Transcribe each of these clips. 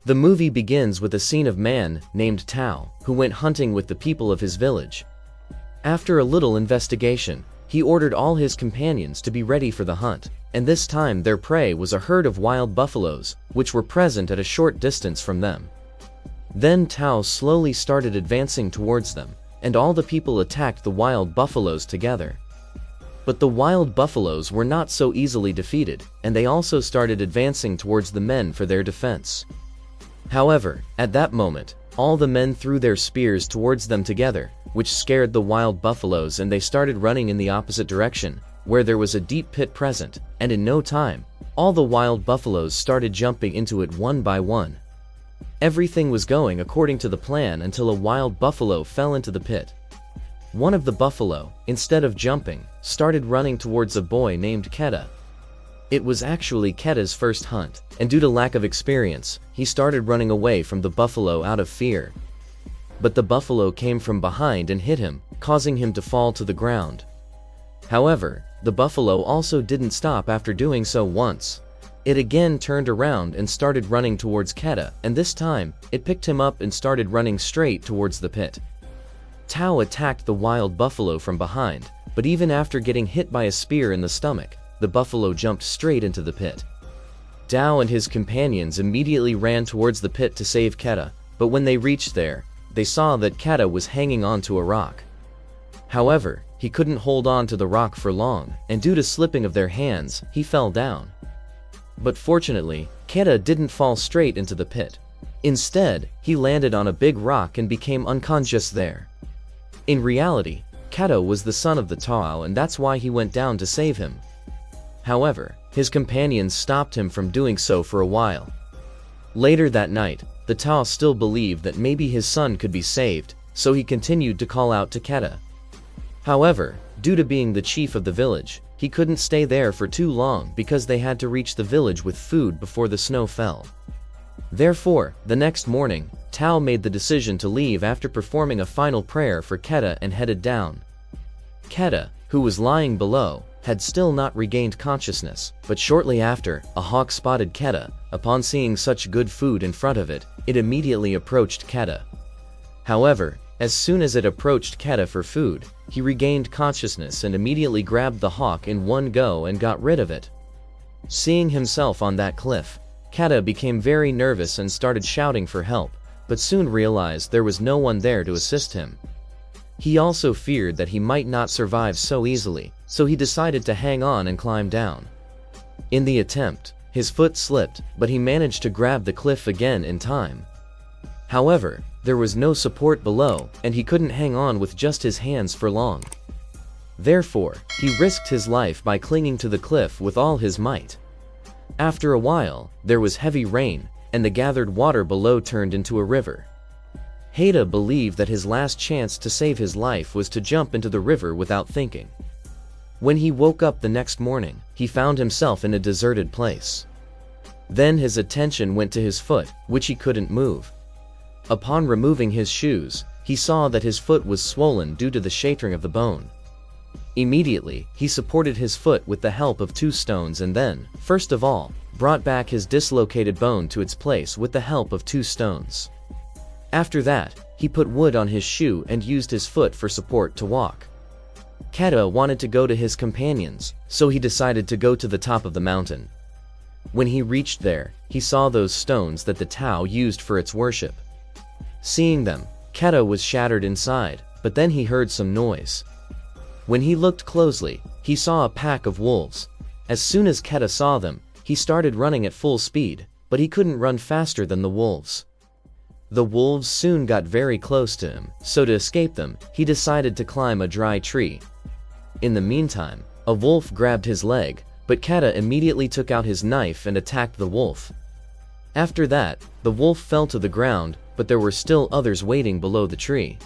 The movie begins with a scene of a man named Tao, who went hunting with the people of his village. After a little investigation, he ordered all his companions to be ready for the hunt, and this time their prey was a herd of wild buffaloes, which were present at a short distance from them. Then Tao slowly started advancing towards them, and all the people attacked the wild buffaloes together. But the wild buffaloes were not so easily defeated, and they also started advancing towards the men for their defense. However, at that moment, all the men threw their spears towards them together, which scared the wild buffaloes, and they started running in the opposite direction, where there was a deep pit present, and in no time, all the wild buffaloes started jumping into it one by one. Everything was going according to the plan until a wild buffalo fell into the pit. One of the buffalo, instead of jumping, started running towards a boy named Keda. It was actually Keda's first hunt, and due to lack of experience, he started running away from the buffalo out of fear. But the buffalo came from behind and hit him, causing him to fall to the ground. However, the buffalo also didn't stop after doing so once. It again turned around and started running towards Keda, and this time, it picked him up and started running straight towards the pit. Tao attacked the wild buffalo from behind, but even after getting hit by a spear in the stomach, the buffalo jumped straight into the pit. Tao and his companions immediately ran towards the pit to save Keda, but when they reached there, they saw that Keda was hanging onto a rock. However, he couldn't hold on to the rock for long, and due to slipping of their hands, he fell down. But fortunately, Keda didn't fall straight into the pit. Instead, he landed on a big rock and became unconscious there. In reality, Keda was the son of the Tao, and that's why he went down to save him. However, his companions stopped him from doing so for a while. Later that night, the Tao still believed that maybe his son could be saved, so he continued to call out to Keda. However, due to being the chief of the village, he couldn't stay there for too long because they had to reach the village with food before the snow fell. Therefore, the next morning, Tao made the decision to leave after performing a final prayer for Keda and headed down. Keda, who was lying below, had still not regained consciousness, but shortly after, a hawk spotted Keda. Upon seeing such good food in front of it, it immediately approached Keda. However, as soon as it approached Keda for food, he regained consciousness and immediately grabbed the hawk in one go and got rid of it. Seeing himself on that cliff, Keda became very nervous and started shouting for help, but soon realized there was no one there to assist him. He also feared that he might not survive so easily, so he decided to hang on and climb down. In the attempt, his foot slipped, but he managed to grab the cliff again in time. However, there was no support below, and he couldn't hang on with just his hands for long. Therefore, he risked his life by clinging to the cliff with all his might. After a while, there was heavy rain, and the gathered water below turned into a river. Keda believed that his last chance to save his life was to jump into the river without thinking. When he woke up the next morning, he found himself in a deserted place. Then his attention went to his foot, which he couldn't move. Upon removing his shoes, he saw that his foot was swollen due to the shattering of the bone. Immediately, he supported his foot with the help of 2 stones and then, first of all, brought back his dislocated bone to its place with the help of 2 stones. After that, he put wood on his shoe and used his foot for support to walk. Keda wanted to go to his companions, so he decided to go to the top of the mountain. When he reached there, he saw those stones that the Tao used for its worship. Seeing them, Keda was shattered inside, but then he heard some noise. When he looked closely, he saw a pack of wolves. As soon as Keda saw them, he started running at full speed, but he couldn't run faster than the wolves. The wolves soon got very close to him, so to escape them, he decided to climb a dry tree. In the meantime, a wolf grabbed his leg, but Keda immediately took out his knife and attacked the wolf. After that, the wolf fell to the ground, but there were still others waiting below the tree.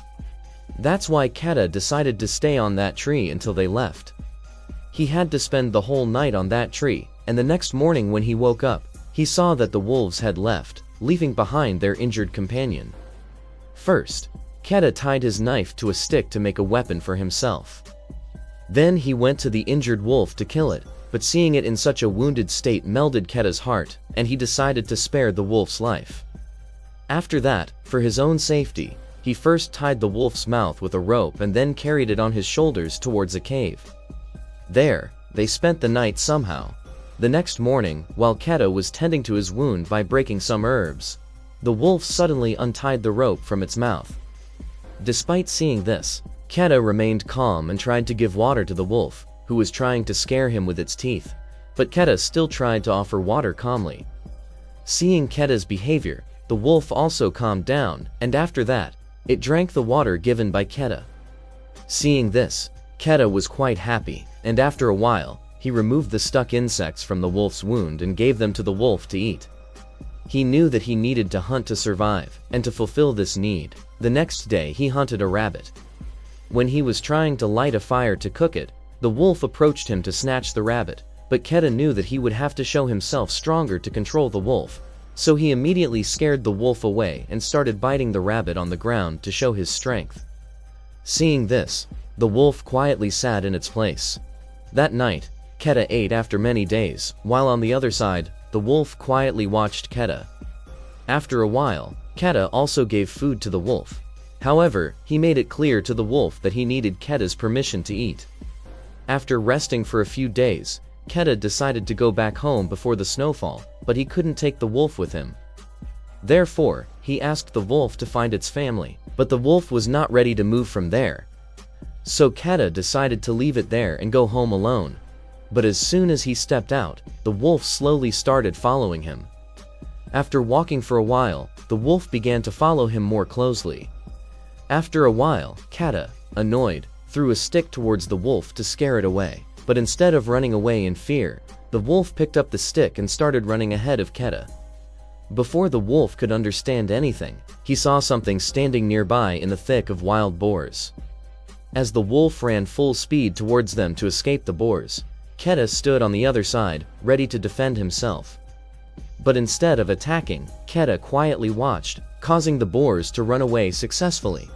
That's why Keda decided to stay on that tree until they left. He had to spend the whole night on that tree, and the next morning when he woke up, he saw that the wolves had left, leaving behind their injured companion. First, Keda tied his knife to a stick to make a weapon for himself. Then he went to the injured wolf to kill it, but seeing it in such a wounded state melted Keda's heart, and he decided to spare the wolf's life. After that, for his own safety, he first tied the wolf's mouth with a rope and then carried it on his shoulders towards a cave. There, they spent the night somehow. The next morning, while Keda was tending to his wound by breaking some herbs, the wolf suddenly untied the rope from its mouth. Despite seeing this, Keda remained calm and tried to give water to the wolf, who was trying to scare him with its teeth, but Keda still tried to offer water calmly. Seeing Keda's behavior, the wolf also calmed down, and after that, it drank the water given by Keda. Seeing this, Keda was quite happy, and after a while, he removed the stuck insects from the wolf's wound and gave them to the wolf to eat. He knew that he needed to hunt to survive, and to fulfill this need, the next day he hunted a rabbit. When he was trying to light a fire to cook it, the wolf approached him to snatch the rabbit, but Keda knew that he would have to show himself stronger to control the wolf, so he immediately scared the wolf away and started biting the rabbit on the ground to show his strength. Seeing this, the wolf quietly sat in its place. That night, Keda ate after many days, while on the other side, the wolf quietly watched Keda. After a while, Keda also gave food to the wolf. However, he made it clear to the wolf that he needed Keda's permission to eat. After resting for a few days, Keda decided to go back home before the snowfall, but he couldn't take the wolf with him. Therefore, he asked the wolf to find its family, but the wolf was not ready to move from there. So Keda decided to leave it there and go home alone. But as soon as he stepped out, the wolf slowly started following him. After walking for a while, the wolf began to follow him more closely. After a while, Keda, annoyed, threw a stick towards the wolf to scare it away. But instead of running away in fear, the wolf picked up the stick and started running ahead of Keda. Before the wolf could understand anything, he saw something standing nearby in the thick of wild boars. As the wolf ran full speed towards them to escape the boars, Keda stood on the other side, ready to defend himself. But instead of attacking, Keda quietly watched, causing the boars to run away successfully.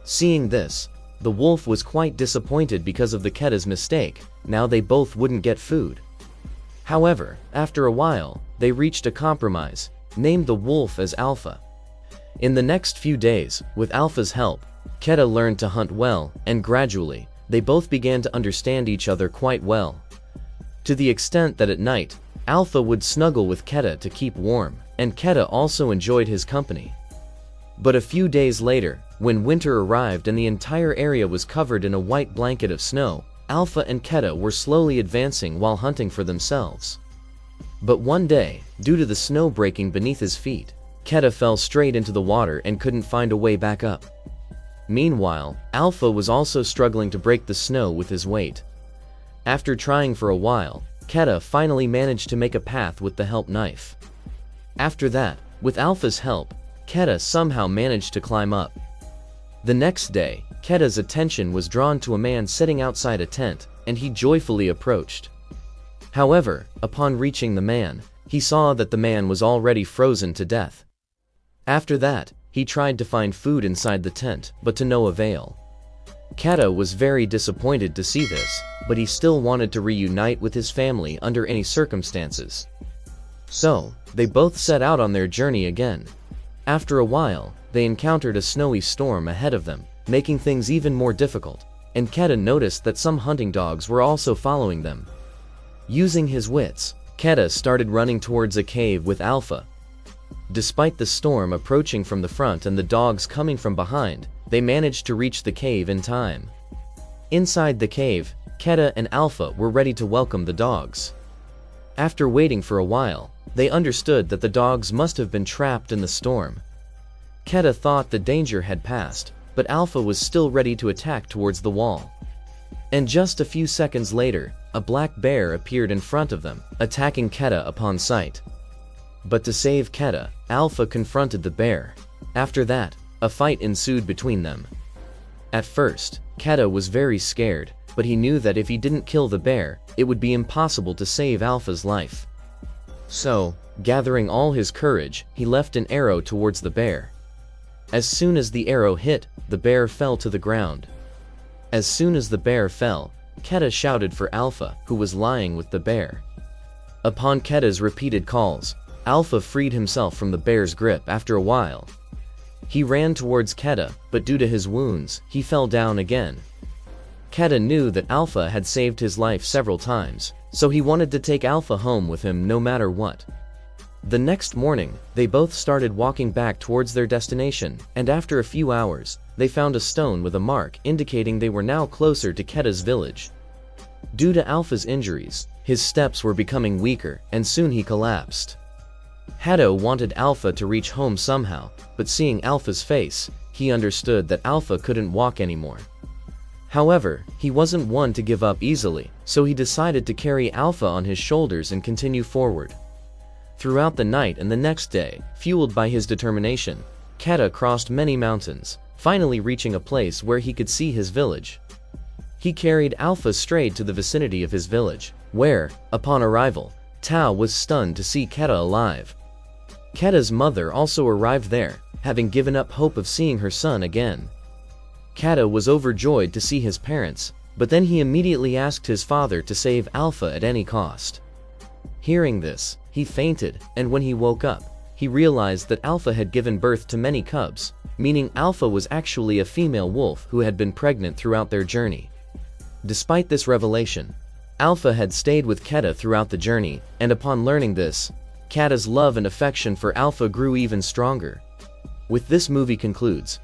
Seeing this, the wolf was quite disappointed because of the Keda's mistake. Now they both wouldn't get food. However, after a while, they reached a compromise, named the wolf as Alpha. In the next few days, with Alpha's help, Keda learned to hunt well, and gradually, they both began to understand each other quite well. To the extent that at night, Alpha would snuggle with Keda to keep warm, and Keda also enjoyed his company. But a few days later, when winter arrived and the entire area was covered in a white blanket of snow, Alpha and Keda were slowly advancing while hunting for themselves. But one day, due to the snow breaking beneath his feet, Keda fell straight into the water and couldn't find a way back up. Meanwhile, Alpha was also struggling to break the snow with his weight. After trying for a while, Keda finally managed to make a path with the help knife. After that, with Alpha's help, Keda somehow managed to climb up. The next day, Keda's attention was drawn to a man sitting outside a tent, and he joyfully approached. However, upon reaching the man, he saw that the man was already frozen to death. After that, he tried to find food inside the tent, but to no avail. Keda was very disappointed to see this, but he still wanted to reunite with his family under any circumstances. So, they both set out on their journey again. After a while, they encountered a snowy storm ahead of them, making things even more difficult, and Keda noticed that some hunting dogs were also following them. Using his wits, Keda started running towards a cave with Alpha. Despite the storm approaching from the front and the dogs coming from behind, they managed to reach the cave in time. Inside the cave, Keda and Alpha were ready to welcome the dogs. After waiting for a while, they understood that the dogs must have been trapped in the storm. Keda thought the danger had passed, but Alpha was still ready to attack towards the wall. And just a few seconds later, a black bear appeared in front of them, attacking Keda upon sight. But to save Keda, Alpha confronted the bear. After that, a fight ensued between them. At first, Keda was very scared, but he knew that if he didn't kill the bear, it would be impossible to save Alpha's life. So, gathering all his courage, he left an arrow towards the bear. As soon as the arrow hit, the bear fell to the ground. As soon as the bear fell, Keda shouted for Alpha, who was lying with the bear. Upon Keda's repeated calls, Alpha freed himself from the bear's grip after a while. He ran towards Keda, but due to his wounds, he fell down again. Keda knew that Alpha had saved his life several times, so he wanted to take Alpha home with him no matter what. The next morning, they both started walking back towards their destination, and after a few hours, they found a stone with a mark indicating they were now closer to Keda's village. Due to Alpha's injuries, his steps were becoming weaker, and soon he collapsed. Keda wanted Alpha to reach home somehow, but seeing Alpha's face, he understood that Alpha couldn't walk anymore. However, he wasn't one to give up easily, so he decided to carry Alpha on his shoulders and continue forward. Throughout the night and the next day, fueled by his determination, Keda crossed many mountains, finally reaching a place where he could see his village. He carried Alpha straight to the vicinity of his village, where, upon arrival, Tao was stunned to see Keda alive. Keda's mother also arrived there, having given up hope of seeing her son again. Keda was overjoyed to see his parents, but then he immediately asked his father to save Alpha at any cost. Hearing this, he fainted, and when he woke up, he realized that Alpha had given birth to many cubs, meaning Alpha was actually a female wolf who had been pregnant throughout their journey. Despite this revelation, Alpha had stayed with Keda throughout the journey, and upon learning this, Keda's love and affection for Alpha grew even stronger. With this movie concludes.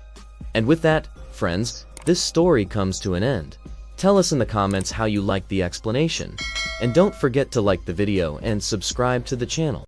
And with that, friends, this story comes to an end. Tell us in the comments how you liked the explanation. And don't forget to like the video and subscribe to the channel.